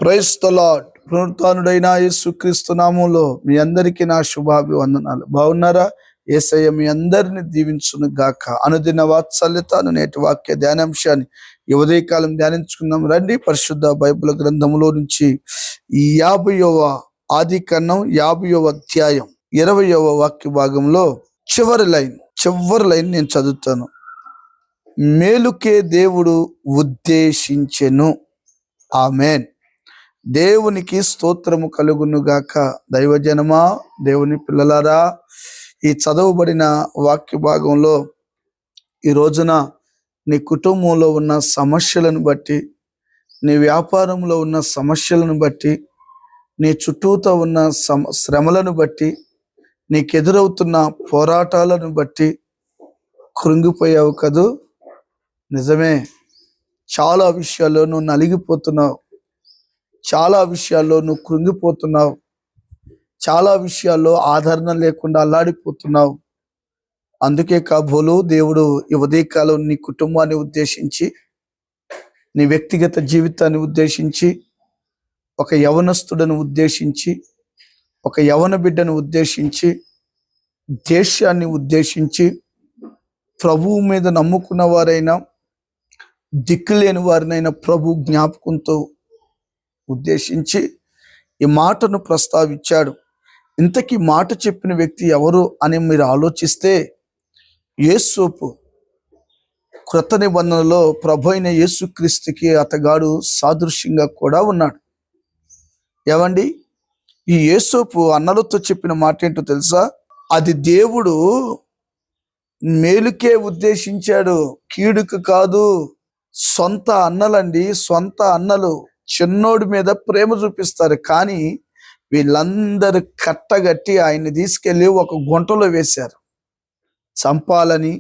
Praise the lord. పునరుత్థానుడైన యేసుక్రీస్తు నామములో మీ అందరికీ నా శుభాభివందనాలు. బాగున్నారా? యేసయ్య మీ అందరిని దీవించును గాక. అనుదిన వాత్సల్యత నేటి వాక్య ధ్యానాంశాన్ని ఈ ఉదయకాలం ధ్యానించుకుందాం రండి. పరిశుద్ధ బైబిల్ గ్రంథములో నుంచి ఈ 50వ ఆదికాండం 50వ అధ్యాయం 20వ వాక్య భాగంలో చివరి లైన్ నేను చదువుతాను. మేలుకే దేవుడు ఉద్దేశించెను. ఆమేన్. దేవునికి స్తోత్రము కలుగును గాక. దైవజనమా, దేవుని పిల్లలారా, ఈ చదవబడిన వాక్య భాగంలో ఈ రోజున నీ కుటుంబంలో ఉన్న సమస్యలను బట్టి, నీ వ్యాపారంలో ఉన్న సమస్యలను బట్టి, నీ చుట్టూతో ఉన్న శ్రమలను బట్టి, నీకెదురవుతున్న పోరాటాలను బట్టి కృంగిపోయావు కదూ? నిజమే. చాలా విషయాల్లో నువ్వు నలిగిపోతున్నావు, చాలా విషయాల్లో నువ్వు కృంగిపోతున్నావు, చాలా విషయాల్లో ఆదరణ లేకుండా అల్లాడిపోతున్నావు. అందుకే కాబోలు దేవుడు ఈ ఉదయకాలం నీ కుటుంబాన్ని ఉద్దేశించి, నీ వ్యక్తిగత జీవితాన్ని ఉద్దేశించి, ఒక యవనస్తుడను ఉద్దేశించి, ఒక యవన బిడ్డను ఉద్దేశించి, దేశాన్ని ఉద్దేశించి, ప్రభువు మీద నమ్ముకున్న వారైనా దిక్కులేని వారినైనా ప్రభు జ్ఞాపకంతో ఉద్దేశించి ఈ మాటను ప్రస్తావించాడు. ఇంతకీ మాట చెప్పిన వ్యక్తి ఎవరు అని మీరు ఆలోచిస్తే, యేసోపు. క్రొత్త నిబంధనలో ప్రభు అయిన యేసుక్రీస్తుకి అతగాడు సాదృశ్యంగా కూడా ఉన్నాడు. ఏమండి, ఈ యేసోపు అన్నలతో చెప్పిన మాట ఏంటో తెలుసా? అది దేవుడు మేలుకే ఉద్దేశించాడు, కీడుకు కాదు. సొంత అన్నలండి, సొంత అన్నలు చిన్నోడి మీద ప్రేమ చూపిస్తారు, కానీ వీళ్ళందరూ కట్టగట్టి ఆయన్ని తీసుకెళ్ళి ఒక గుంటలో వేశారు. చంపాలని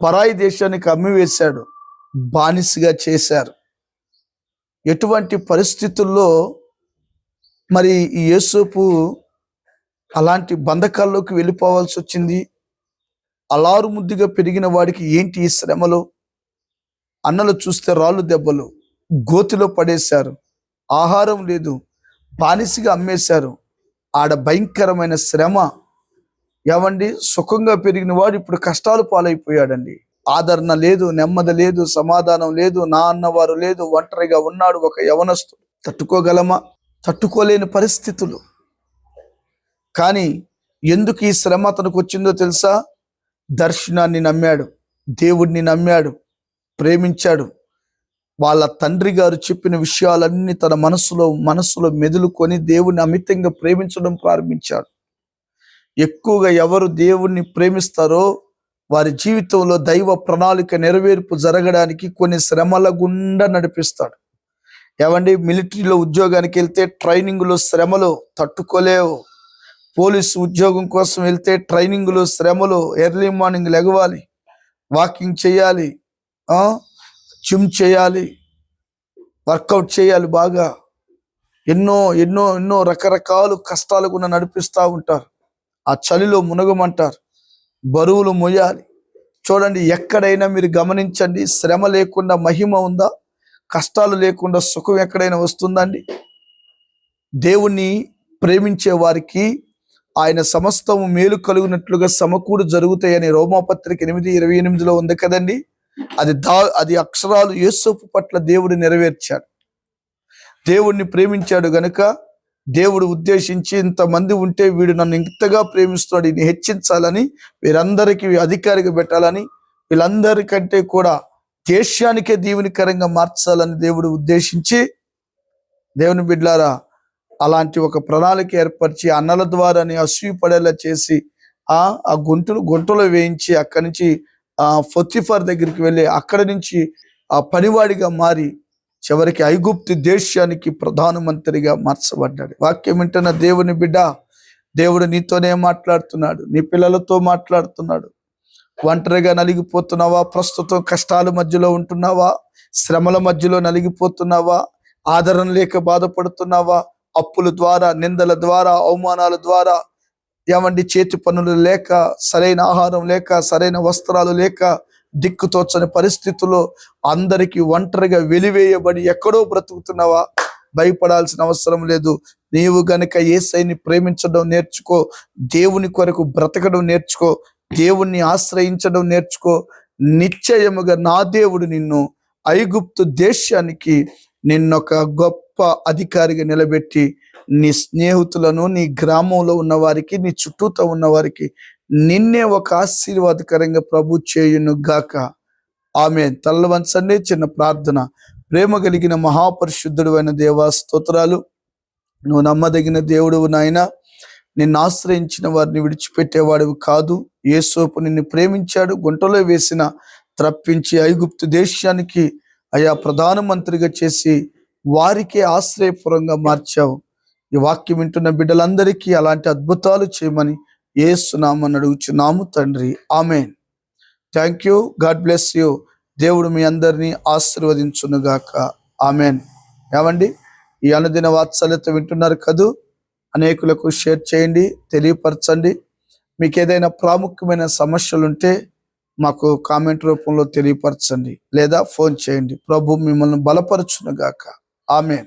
పరాయి దేశానికి అమ్మి వేశాడు, బానిసగా చేశారు. ఎటువంటి పరిస్థితుల్లో మరి ఈ యేసోపు అలాంటి బంధకాల్లోకి వెళ్ళిపోవాల్సి వచ్చింది? అలారు ముద్దుగా పెరిగిన వాడికి ఏంటి ఈ శ్రమలు? అన్నలు చూస్తే రాళ్ళు దెబ్బలు, గోతిలో పడేశారు, ఆహారం లేదు, బానిసగా అమ్మేశారు. ఆడ భయంకరమైన శ్రమ. ఏమండి, సుఖంగా పెరిగిన వాడు ఇప్పుడు కష్టాలు పాలైపోయాడండి. ఆదరణ లేదు, నెమ్మది లేదు, సమాధానం లేదు, నా అన్నవారు లేదు, ఒంటరిగా ఉన్నాడు ఒక యవనస్తుడు. తట్టుకోగలమా? తట్టుకోలేని పరిస్థితులు. కానీ ఎందుకు ఈ శ్రమ అతనికి వచ్చిందో తెలుసా? దర్శనాన్ని నమ్మాడు, దేవుడిని నమ్మాడు, ప్రేమించాడు. వాళ్ళ తండ్రి గారు చెప్పిన విషయాలన్నీ తన మనసులో మెదులుకొని దేవుణ్ణి అమితంగా ప్రేమించడం ప్రారంభించాడు. ఎక్కువగా ఎవరు దేవుణ్ణి ప్రేమిస్తారో వారి జీవితంలో దైవ ప్రణాళిక నెరవేర్పు జరగడానికి కొన్ని శ్రమల గుండా నడిపిస్తాడు. ఏమండి, మిలిటరీలో ఉద్యోగానికి వెళ్తే ట్రైనింగ్లో శ్రమలు తట్టుకోలేవు. పోలీసు ఉద్యోగం కోసం వెళ్తే ట్రైనింగ్లో శ్రమలు. ఎర్లీ మార్నింగ్ లెగవాలి, వాకింగ్ చేయాలి, జిమ్ చేయాలి, వర్కౌట్ చేయాలి బాగా. ఎన్నో ఎన్నో ఎన్నో రకరకాలు కష్టాలు కూడా నడిపిస్తూ ఉంటారు. ఆ చలిలో మునగమంటారు, బరువులు మోయాలి. చూడండి, ఎక్కడైనా మీరు గమనించండి, శ్రమ లేకుండా మహిమ ఉందా? కష్టాలు లేకుండా సుఖం ఎక్కడైనా వస్తుందండి? దేవుణ్ణి ప్రేమించే వారికి ఆయన సమస్తము మేలు కలుగునట్లుగా సమకూడు జరుగుతాయని రోమాపత్రిక 8:28 ఉంది కదండి. అది అక్షరాలు యేసోపు పట్ల దేవుడు నెరవేర్చాడు. దేవుడిని ప్రేమించాడు గనుక దేవుడు ఉద్దేశించి, ఇంతమంది ఉంటే వీడు నన్ను ఇంతగా ప్రేమిస్తున్నాడు, ఈయన హెచ్చించాలని, వీరందరికీ అధికారిగా పెట్టాలని, వీళ్ళందరికంటే కూడా దేశానికే దీవెనకరంగా మార్చాలని దేవుడు ఉద్దేశించి, దేవుని బిడ్డలారా, అలాంటి ఒక ప్రణాళిక ఏర్పరిచి అన్నల ద్వారాని అసూయపడేలా చేసి ఆ గుంటలో వేయించి అక్కడి నుంచి పొతిఫర్ దగ్గరికి వెళ్ళి అక్కడి నుంచి ఆ పనివాడిగా మారి చివరికి ఐగుప్తు దేశానికి ప్రధానమంత్రిగా మార్చబడ్డాడు. వాక్యం వింటున్న దేవుని బిడ్డ, దేవుడు నీతోనే మాట్లాడుతున్నాడు, నీ పిల్లలతో మాట్లాడుతున్నాడు. ఒంటరిగా నలిగిపోతున్నావా? ప్రస్తుతం కష్టాల మధ్యలో ఉంటున్నావా? శ్రమల మధ్యలో నలిగిపోతున్నావా? ఆదరణ లేక బాధపడుతున్నావా? అప్పుల ద్వారా, నిందల ద్వారా, అవమానాల ద్వారా, ఏమండి, చేతి పనులు లేక, సరైన ఆహారం లేక, సరైన వస్త్రాలు లేక, దిక్కుతోచని పరిస్థితుల్లో అందరికీ ఒంటరిగా వెలివేయబడి ఎక్కడో బ్రతుకుతున్నావా? భయపడాల్సిన అవసరం లేదు. నీవు గనుక యేసయ్యని ప్రేమించడం నేర్చుకో, దేవుని కొరకు బ్రతకడం నేర్చుకో, దేవుణ్ణి ఆశ్రయించడం నేర్చుకో. నిశ్చయముగా నా దేవుడు నిన్ను ఐగుప్తు దేశానికి నిన్నొక గొప్ప అధికారిగా నిలబెట్టి నీ స్నేహితులను, నీ గ్రామంలో ఉన్న వారికి, నీ చుట్టూతో ఉన్న వారికి నిన్నే ఒక ఆశీర్వాదకరంగా ప్రభు చేయును గాక. ఆమేన్. తలలు వంచండి. చిన్న ప్రార్థన. ప్రేమ కలిగిన మహాపరిశుద్ధుడు అయిన దేవా, స్తోత్రాలు. నువ్వు నమ్మదగిన దేవుడువు నాయన. నిన్ను ఆశ్రయించిన వారిని విడిచిపెట్టేవాడివి కాదు. యేసోపు నిన్ను ప్రేమించాడు, గుంటలో వేసిన త్రప్పించి ఐగుప్తు దేశానికి అయా ప్రధానమంత్రిగా చేసి వారికే ఆశ్రయపురంగా మార్చావు. ఈ వాక్యం వింటున్న బిడ్డలందరికీ అలాంటి అద్భుతాలు చేయమని యేసు నామమున అడుగుచున్నాము తండ్రి. ఆమేన్. Thank you. God bless you. దేవుడు మీ అందరినీ ఆశీర్వదించునుగాక. ఆమేన్. ఏమండి, ఈ అనుదిన వాత్సల్యత వింటున్నారు కదూ, అనేకులకు షేర్ చేయండి, తెలియపరచండి. మీకు ఏదైనా ప్రాముఖ్యమైన సమస్యలుంటే మాకు కామెంట్ రూపంలో తెలియపరచండి, లేదా ఫోన్ చేయండి. ప్రభు మిమ్మల్ని బలపరచునుగాక. ఆమేన్.